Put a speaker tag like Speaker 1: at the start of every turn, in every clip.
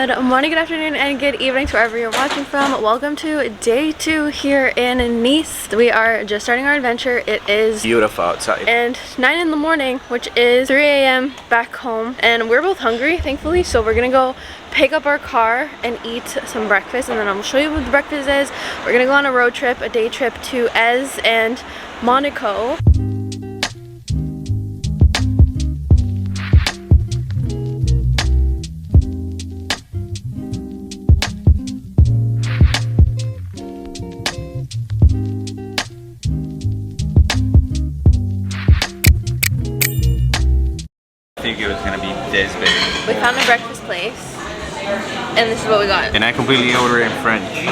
Speaker 1: Good morning, good afternoon, and good evening to wherever you're watching from. Welcome to day 2 here in Nice. We are just starting our adventure. It is
Speaker 2: beautiful outside.
Speaker 1: And 9 in the morning, which is 3 a.m. back home. And we're both hungry, thankfully, so we're gonna go pick up our car and eat some breakfast, and then I'm gonna show you what the breakfast is. We're gonna go on a road trip, a day trip to Eze and Monaco.
Speaker 2: I think it was gonna be this big.
Speaker 1: We found a breakfast place, and this is what we got.
Speaker 2: And I completely ordered in French.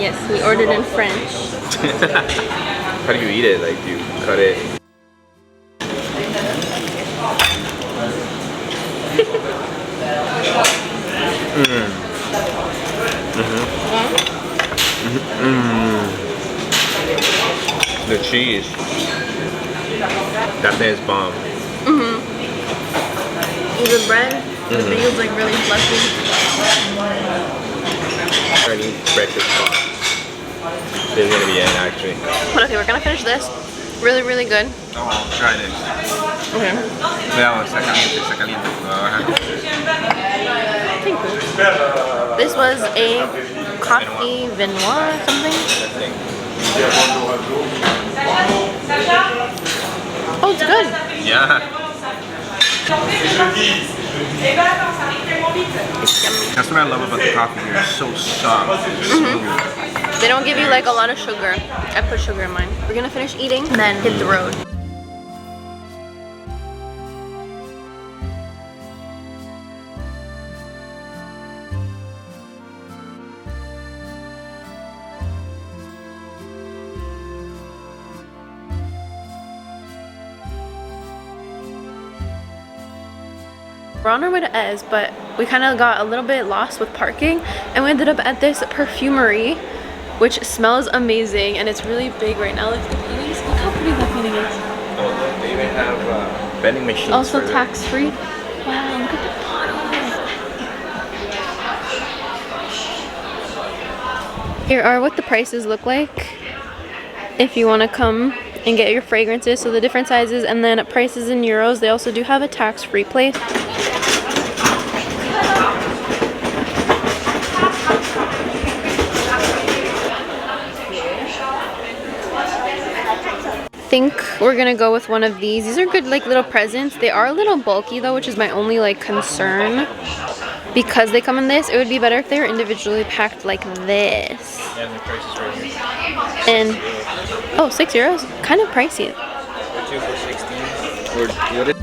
Speaker 1: Yes, we ordered in French.
Speaker 2: How do you eat it? Like, do you cut it? The cheese. That thing is bomb.
Speaker 1: The bread, the feels like really fluffy.
Speaker 2: I need breakfast spot. This is gonna be it, actually.
Speaker 1: But okay, we're gonna finish this. Really, really good.
Speaker 2: Oh, I'll try this.
Speaker 1: Okay.
Speaker 2: Cuidado, está caliente, está caliente.
Speaker 1: Thank you. This was a coffee Vinois or something. Oh, it's good.
Speaker 2: Yeah. That's what I love about the coffee here. It's so soft. Smooth.
Speaker 1: They don't give you like a lot of sugar. I put sugar in mine. We're gonna finish eating and then hit the road. We're on our way to Eze, but we kind of got a little bit lost with parking, and we ended up at this perfumery, which smells amazing, and it's really big right now. Look at the paintings. Look how pretty that painting is.
Speaker 2: Oh, look, they even have vending machines.
Speaker 1: Also tax-free. Wow, look at the bottle. Here are what the prices look like if you want to come and get your fragrances. So the different sizes, and then prices in euros. They also do have a tax-free place. I think we're gonna go with one of these. These are good, like, little presents. They are a little bulky though, which is my only like concern. Because they come in this, it would be better if they were individually packed like this.
Speaker 2: Yeah, the price is right here.
Speaker 1: And oh, €6, kind of pricey.
Speaker 2: 2 for 16. Or what is?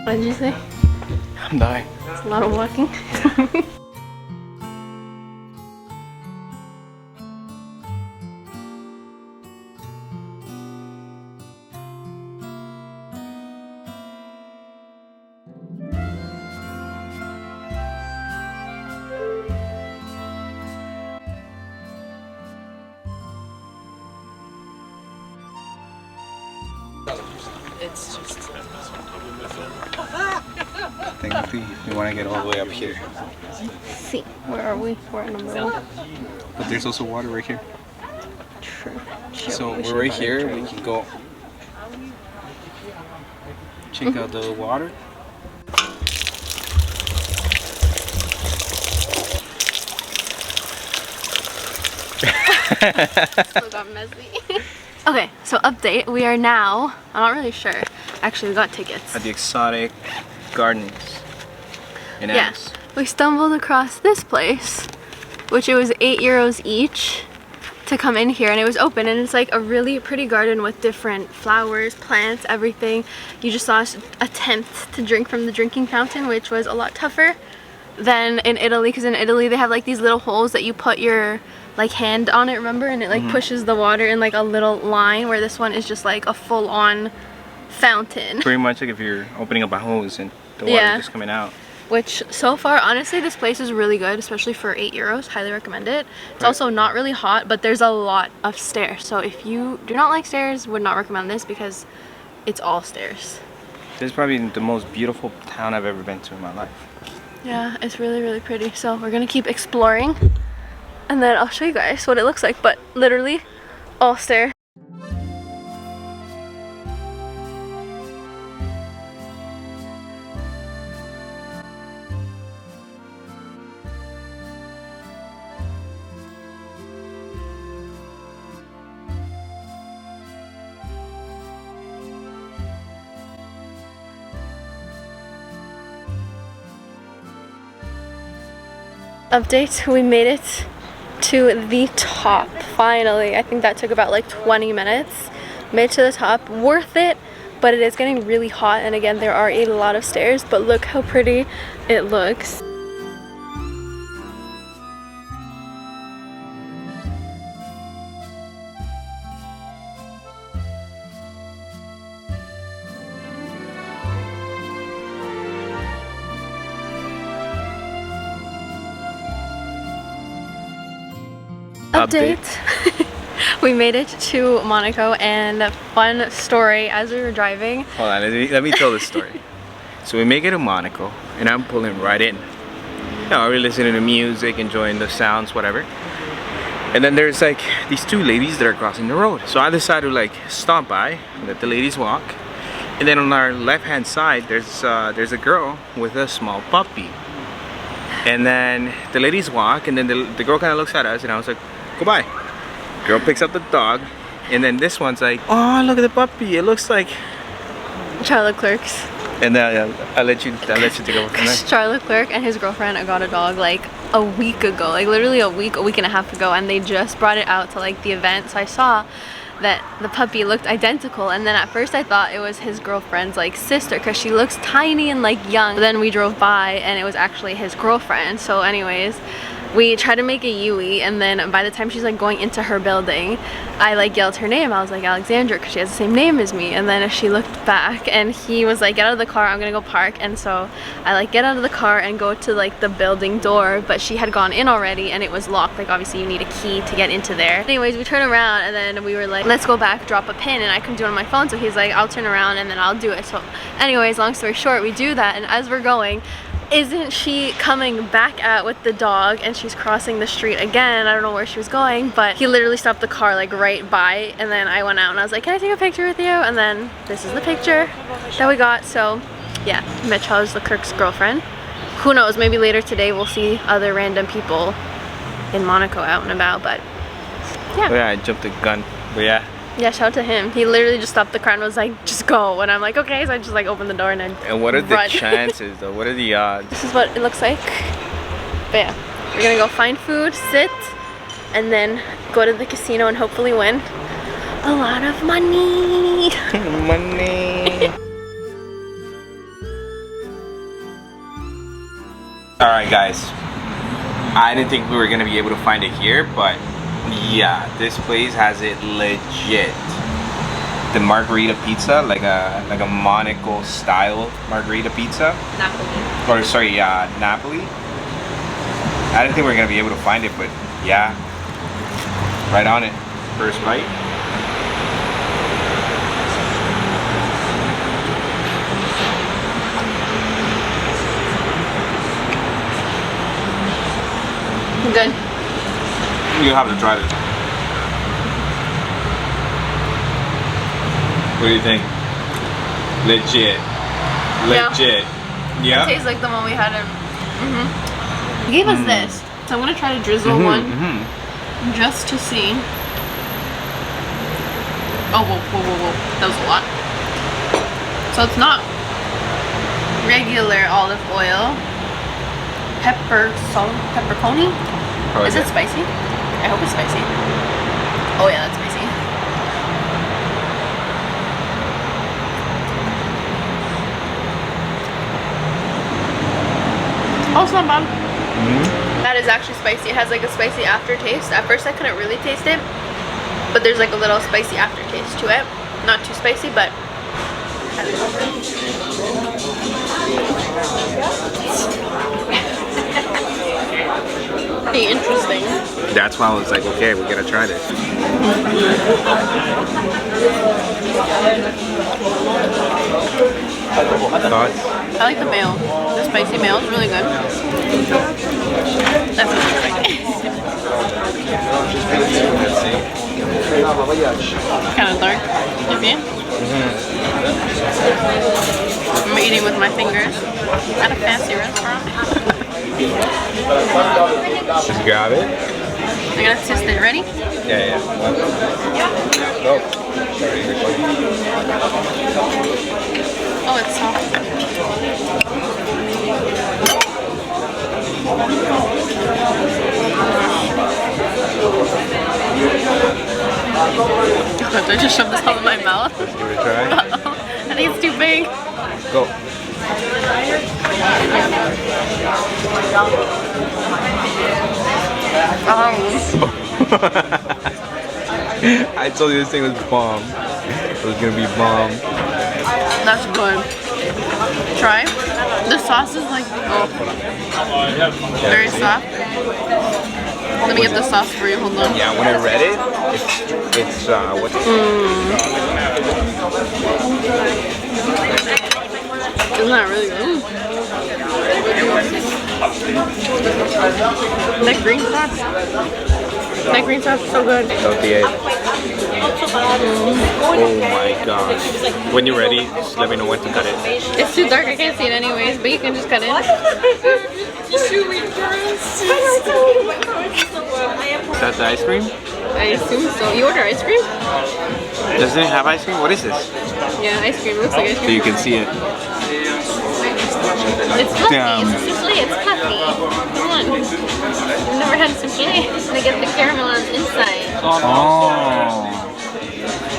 Speaker 2: What did you say? I'm dying.
Speaker 1: It's a lot of walking. It's just...
Speaker 2: Technically, we want to get all the way up here.
Speaker 1: See, where are we? We're at number 1.
Speaker 2: But there's also water right here.
Speaker 1: True.
Speaker 2: So we're right here. We can go check out the water.
Speaker 1: So got messy. Okay, so update. We are now, I'm not really sure. Actually, we got tickets.
Speaker 2: At the Exotic Gardens in
Speaker 1: Yeah,
Speaker 2: Eze.
Speaker 1: we stumbled across this place, which it was €8 each to come in here, and it was open, and it's like a really pretty garden with different flowers, plants, everything. You just saw us attempt to drink from the drinking fountain, which was a lot tougher than in Italy, because in Italy they have like these little holes that you put your like hand on it, remember, and it like pushes the water in like a little line, where this one is just like a full-on fountain.
Speaker 2: Pretty much like if you're opening up a hose and the water just coming out.
Speaker 1: Which so far, honestly, this place is really good, especially for €8. Highly recommend it. It's also not really hot, but there's a lot of stairs. So if you do not like stairs, would not recommend this because it's all stairs.
Speaker 2: This is probably the most beautiful town I've ever been to in my life.
Speaker 1: Yeah, it's really, really pretty. So we're gonna keep exploring, and then I'll show you guys what it looks like. But literally, all stairs. Update, we made it to the top finally. I think that took about like 20 minutes. Made it to the top. Worth it, but it is getting really hot, and again there are a lot of stairs, but look how pretty it looks. Update. We made it to Monaco, and fun story as we were driving.
Speaker 2: Hold on, let me tell this story. So we make it to Monaco, and I'm pulling right in. We're listening to music, enjoying the sounds, whatever. And then there's like these two ladies that are crossing the road. So I decided to like stop by, let the ladies walk. And then on our left-hand side, there's a girl with a small puppy. And then the ladies walk, and then the girl kind of looks at us, and I was like, goodbye. Girl picks up the dog, and then this one's like, oh, look at the puppy. It looks like
Speaker 1: Charles Leclerc's.
Speaker 2: And then I'll let you take over from there.
Speaker 1: Charles Leclerc and his girlfriend got a dog like a week ago, like literally a week and a half ago, and they just brought it out to like the event. So I saw that the puppy looked identical, and then at first I thought it was his girlfriend's like sister because she looks tiny and like young. But then we drove by and it was actually his girlfriend. So anyways, we tried to make a Yui, and then by the time she's like going into her building, I like yelled her name. I was like, Alexandra, because she has the same name as me. And then she looked back and he was like, get out of the car, I'm gonna go park. And so I like get out of the car and go to like the building door, but she had gone in already and it was locked. Like obviously you need a key to get into there. Anyways, we turn around and then we were like, let's go back, drop a pin, and I couldn't do it on my phone. So he's like, I'll turn around and then I'll do it. So anyways, long story short, we do that, and as we're going, isn't she coming back out with the dog, and she's crossing the street again. I don't know where she was going, but he literally stopped the car like right by, and then I went out and I was like, can I take a picture with you? And then this is the picture that we got. So yeah, met Charles Leclerc's girlfriend. Who knows, maybe later today we'll see other random people in Monaco out and about, but yeah.
Speaker 2: Oh yeah, I jumped the gun, but yeah.
Speaker 1: Yeah, shout out to him. He literally just stopped the car and was like, just go. And I'm like, okay. So I just like opened the door and then
Speaker 2: And what are the chances though? What are the odds?
Speaker 1: This is what it looks like. But yeah, we're gonna go find food, sit, and then go to the casino and hopefully win a lot of money.
Speaker 2: Money. Alright guys, I didn't think we were gonna be able to find it here, but yeah, this place has it legit. The margarita pizza, like a Monaco style margarita pizza.
Speaker 1: Napoli.
Speaker 2: Or sorry, Napoli. I didn't think we were gonna be able to find it, but yeah, right on it. First bite.
Speaker 1: Good.
Speaker 2: You'll have to try this. What do you think? Legit. Legit. Yeah.
Speaker 1: It tastes like the one we had in. He gave us this, so I'm gonna try to drizzle one. just to see. Oh, whoa. That was a lot. So it's not regular olive oil. Pepperoni?
Speaker 2: Oh,
Speaker 1: is it spicy? I hope it's spicy. Oh yeah, that's spicy. Oh, it's not bad. That is actually spicy. It has like a spicy aftertaste. At first I couldn't really taste it, but there's like a little spicy aftertaste to it. Not too spicy, but pretty interesting.
Speaker 2: That's why I was like, okay, we're gonna try this. Thoughts?
Speaker 1: I like the mayo. The spicy mayo is really good. That's interesting. Kind of dark. Maybe. I'm eating with my fingers at a fancy restaurant.
Speaker 2: Just grab it.
Speaker 1: I gotta taste it. Ready?
Speaker 2: Yeah. Go.
Speaker 1: Oh, it's soft. I just shoved this all in my mouth.
Speaker 2: Let's give it a try.
Speaker 1: I think it's too big.
Speaker 2: Go. I told you this thing was bomb. It was gonna be bomb.
Speaker 1: That's good. Try. The sauce is like very soft. Let me get the sauce for you. Hold on.
Speaker 2: Yeah, when I read it, it's what's it?
Speaker 1: Isn't that really good? That green sauce. That green sauce is so good.
Speaker 2: Oh my gosh. When you're ready, just let me know when to cut it.
Speaker 1: It's too dark, I can't see it anyways, but you can just cut it.
Speaker 2: Is that the ice cream?
Speaker 1: I assume so. You order ice cream?
Speaker 2: Doesn't it have ice cream? What is this?
Speaker 1: Yeah, ice cream. It looks like ice
Speaker 2: So
Speaker 1: cream.
Speaker 2: you can see it.
Speaker 1: It's fluffy.
Speaker 2: Damn.
Speaker 1: It's a souffle. It's fluffy. Come on. You've never had a souffle? They get the caramel on the inside.
Speaker 2: Oh.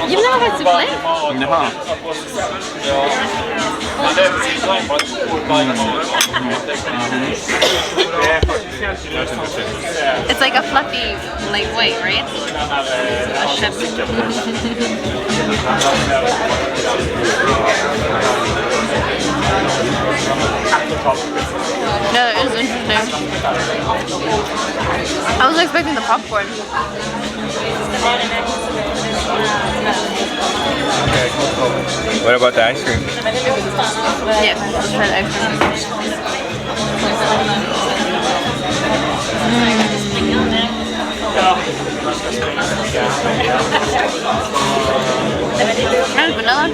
Speaker 1: You've never had souffle?
Speaker 2: No.
Speaker 1: It's like a fluffy, like white, right? A chip. Yeah, it is interesting. I was expecting the popcorn.
Speaker 2: What about the ice cream?
Speaker 1: Yeah, let's try the ice cream. And vanilla.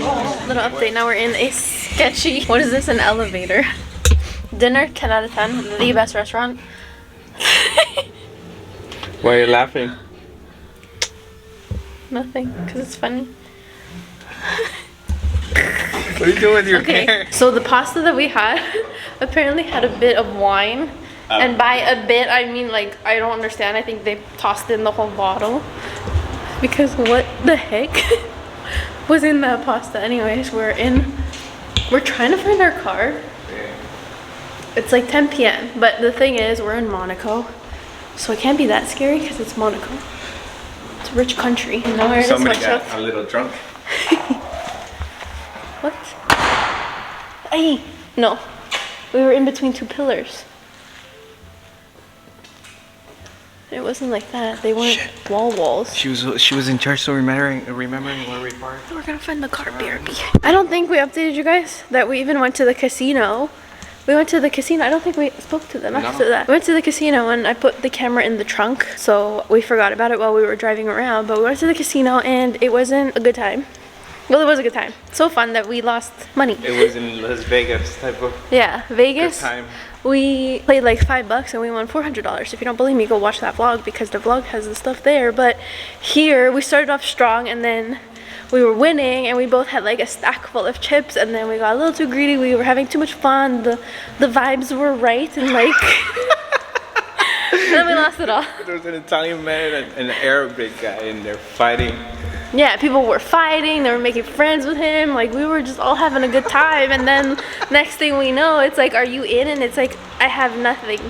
Speaker 1: Little update. Now we're in a sketchy. What is this? An elevator. Dinner 10 out of 10. The best restaurant.
Speaker 2: Why are you laughing?
Speaker 1: Nothing, because it's funny.
Speaker 2: What are you doing with your hair?
Speaker 1: So the pasta that we had apparently had a bit of wine. And by a bit, I mean like, I don't understand. I think they tossed in the whole bottle. Because what the heck was in that pasta? Anyways, we're trying to find our car. It's like 10 p.m. But the thing is, we're in Monaco. So it can't be that scary because it's Monaco. It's a rich country. And now we're in a
Speaker 2: Somebody
Speaker 1: sweatshirt.
Speaker 2: got a little drunk.
Speaker 1: What? Hey, no. We were in between two pillars. It wasn't like that. They weren't walls.
Speaker 2: She was in charge, so remembering where we parked.
Speaker 1: We're gonna find the car, BRB. I don't think we updated you guys that we even went to the casino. We went to the casino. I don't think we spoke to them after that. We went to the casino and I put the camera in the trunk. So we forgot about it while we were driving around. But we went to the casino and it wasn't a good time. Well, it was a good time. So fun that we lost money.
Speaker 2: It was in Las Vegas type of
Speaker 1: Yeah, Vegas.
Speaker 2: good time.
Speaker 1: We played like $5 and we won $400. If you don't believe me, go watch that vlog because the vlog has the stuff there. But here we started off strong and then we were winning and we both had like a stack full of chips and then we got a little too greedy. We were having too much fun. The vibes were right and like and then we lost it all.
Speaker 2: There was an Italian man and an Arabic guy in there fighting.
Speaker 1: Yeah, people were fighting, they were making friends with him, like we were just all having a good time, and then next thing we know, it's like, are you in? And it's like, I have nothing.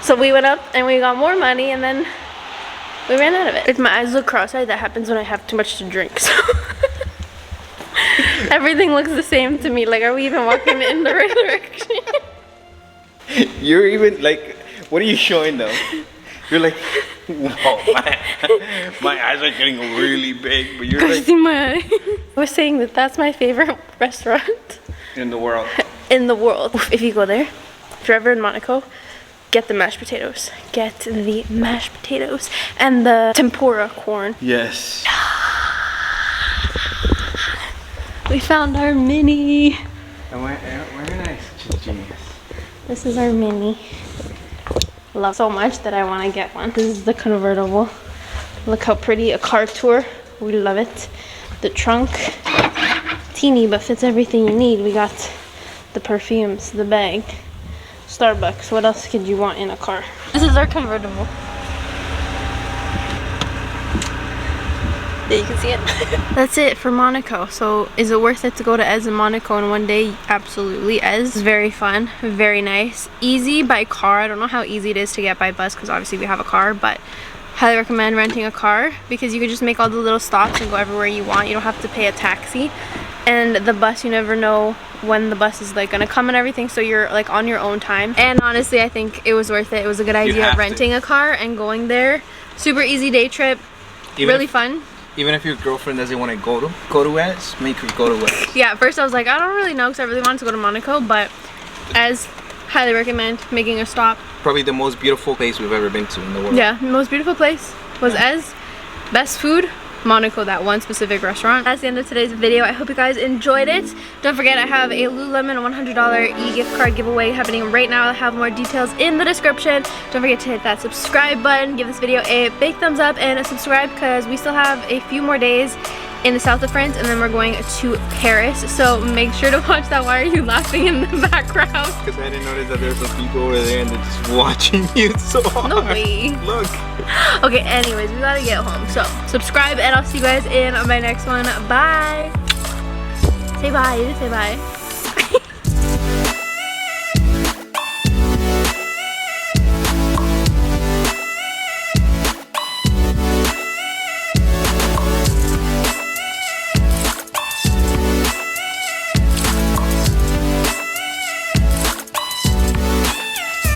Speaker 1: So we went up and we got more money and then we ran out of it. If my eyes look cross-eyed, that happens when I have too much to drink, so. Everything looks the same to me, like are we even walking in the right direction?
Speaker 2: You're even like, what are you showing though? You're like, whoa, my eyes are getting really big, but you're like...
Speaker 1: See my eye. I was saying that that's my favorite restaurant.
Speaker 2: In the world.
Speaker 1: In the world. If you go there, if you're ever in Monaco, get the mashed potatoes. Get the mashed potatoes and the tempura corn.
Speaker 2: Yes.
Speaker 1: We found our mini.
Speaker 2: And why am I such a genius?
Speaker 1: This is our mini. Love so much that I want to get one. This is the convertible. Look how pretty. A car tour. We love it. The trunk. Teeny but fits everything you need. We got the perfumes, the bag, Starbucks. What else could you want in a car? This is our convertible. There you can see it. That's it for Monaco. So is it worth it to go to Eze in Monaco in one day? Absolutely. Eze is very fun, very nice, easy by car. I don't know how easy it is to get by bus because obviously we have a car, but highly recommend renting a car because you can just make all the little stops and go everywhere you want. You don't have to pay a taxi. And the bus, you never know when the bus is like gonna come and everything, so you're like on your own time. And honestly, I think it was worth it. It was a good idea renting a car and going there. Super easy day trip, really fun.
Speaker 2: Even if your girlfriend doesn't want to go to Eze, make her go to Eze.
Speaker 1: Yeah, at first I was like, I don't really know because I really wanted to go to Monaco, but Eze, highly recommend making a stop.
Speaker 2: Probably the most beautiful place we've ever been to in the world.
Speaker 1: Yeah, most beautiful place was Eze. Best food, Monaco, that one specific restaurant. That's the end of today's video. I hope you guys enjoyed it. Don't forget, I have a Lululemon $100 e-gift card giveaway happening right now. I'll have more details in the description. Don't forget to hit that subscribe button, give this video a big thumbs up, and subscribe because we still have a few more days in the south of France and then we're going to Paris. So make sure to watch that. Why are you laughing in the background? Because
Speaker 2: I didn't notice that there's some people over there and they're just watching you so hard.
Speaker 1: No way.
Speaker 2: Look.
Speaker 1: Okay, anyways, we gotta get home. So subscribe and I'll see you guys in my next one. Bye. Say bye. You didn't say bye.